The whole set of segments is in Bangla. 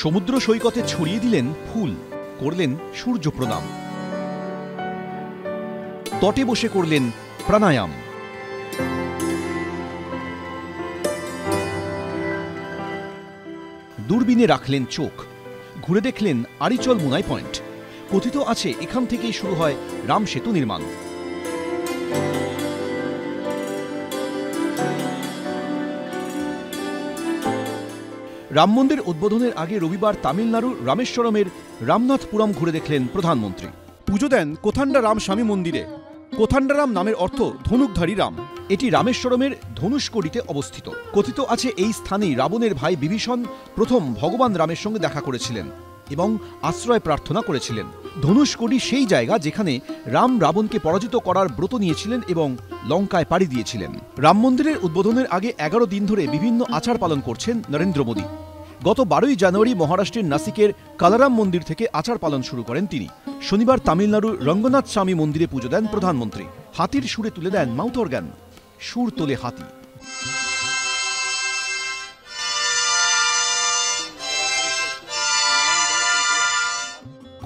সমুদ্র সৈকতে ছড়িয়ে দিলেন ফুল, করলেন সূর্য প্রণাম। তটে বসে করলেন প্রাণায়াম। দূরবীনে রাখলেন চোখ, ঘুরে দেখলেন আরিচল মুনাই পয়েন্ট। কথিত আছে এখান থেকেই শুরু হয় রাম সেতু নির্মাণ। রাম মন্দির উদ্বোধনের আগে রবিবার তামিলনাড়ুর রামেশ্বরমের রামনাথপুরম ঘুরে দেখলেন প্রধানমন্ত্রী। পুজো দেন কোথান্ডারাম স্বামী মন্দিরে। কোথান্ডারাম নামের অর্থ ধনুকধারী রাম। এটি রামেশ্বরমের ধনুষ্কড়িতে অবস্থিত। কথিত আছে এই স্থানেই রাবণের ভাই বিভীষণ প্রথম ভগবান রামের সঙ্গে দেখা করেছিলেন এবং আশ্রয় প্রার্থনা করেছিলেন। ধনুষ্কড়ি সেই জায়গা যেখানে রাম রাবণকে পরাজিত করার ব্রত নিয়েছিলেন এবং লঙ্কায় পাড়ি দিয়েছিলেন। রাম মন্দিরের উদ্বোধনের আগে 11 দিন ধরে বিভিন্ন আচার পালন করছেন নরেন্দ্র মোদী। গত 12ই জানুয়ারি মহারাষ্ট্রের নাসিকের কালারাম মন্দির থেকে আচার পালন শুরু করেন তিনি। শনিবার তামিলনাড়ুর রঙ্গনাথ স্বামী মন্দিরে পুজো দেন প্রধানমন্ত্রী। হাতির সুরে তুলে দেন মাউথ অর্গান, সুর তোলে হাতি।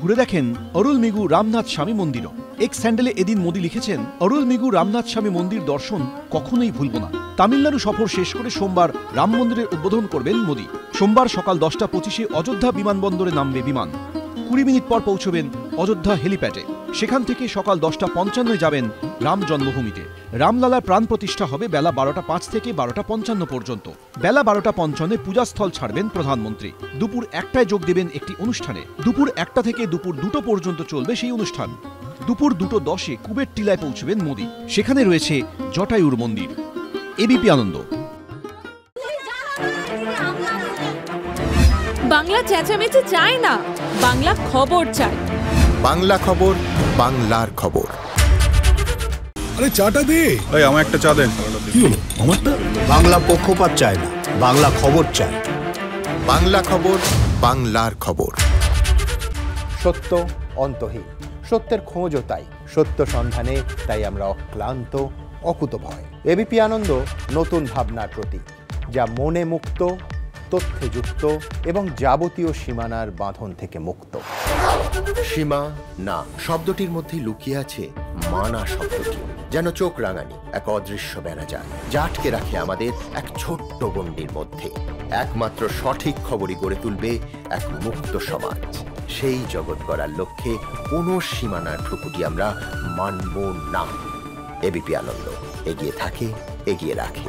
ঘুরে দেখেন অরুলমিগু রামনাথ স্বামী মন্দিরও। এক্স হ্যান্ডেলে এদিন মোদী লিখেছেন, অরুলমিগু রামনাথ স্বামী মন্দির দর্শন কখনোই ভুলব না। তামিলনাড়ু সফর শেষ করে সোমবার রাম মন্দিরের উদ্বোধন করবেন মোদী। সোমবার সকাল 10:25 অযোধ্যা বিমানবন্দরে নামবে বিমান। 20 মিনিট পর পৌঁছবেন অযোধ্যা হেলিপ্যাডে। সেখান থেকে সকাল 10:55 যাবেন রাম জন্মভূমিতে। রামলালার প্রাণ প্রতিষ্ঠা হবে বেলা 12:05 থেকে 12:55 পর্যন্ত। বেলা 12:55 পূজাস্থল ছাড়বেন প্রধানমন্ত্রী। দুপুর 1টায় যোগ দেবেন একটি অনুষ্ঠানে। দুপুর 1টা থেকে দুপুর 2টো পর্যন্ত চলবে সেই অনুষ্ঠান। দুপুর 2:10 কুবের টিলায় পৌঁছবেন মোদী। সেখানে রয়েছে জটায়ুর মন্দির। এবিপি আনন্দ। বাংলা চেঁচামেচি চায় না, বাংলা খবর চায়। বাংলা খবর, বাংলার খবর। আরে চাটা দে। এই আমার একটা চা দেন। কি হলো আমারটা? বাংলা পক্ষপাত চায় না, বাংলা খবর চায়। বাংলা খবর, বাংলার খবর। সত্য অন্তহীন, সত্যের খোঁজও তাই। সত্য সন্ধানে তাই আমরা অক্লান্ত, অকুতভয়। এবিপি আনন্দ নতুন ভাবনার প্রতীক, যা মনে মুক্ত, তথ্যে যুক্ত এবং যাবতীয় সীমানার বাঁধন থেকে মুক্ত। সীমা না শব্দটির মধ্যেই লুকিয়ে আছে মানা শব্দটি, যেন চোখ রাঙানি এক অদৃশ্য বেড়াজাল, যা আটকে রাখে আমাদের এক ছোট্ট গণ্ডির মধ্যে। একমাত্র সঠিক খবরই গড়ে তুলবে এক মুক্ত সমাজ। সেই জগৎ গড়ার লক্ষ্যে কোনো সীমানার ঠুকুটি আমরা মানব না। এবিপি আনন্দ এগিয়ে থাকে, এগিয়ে রাখে।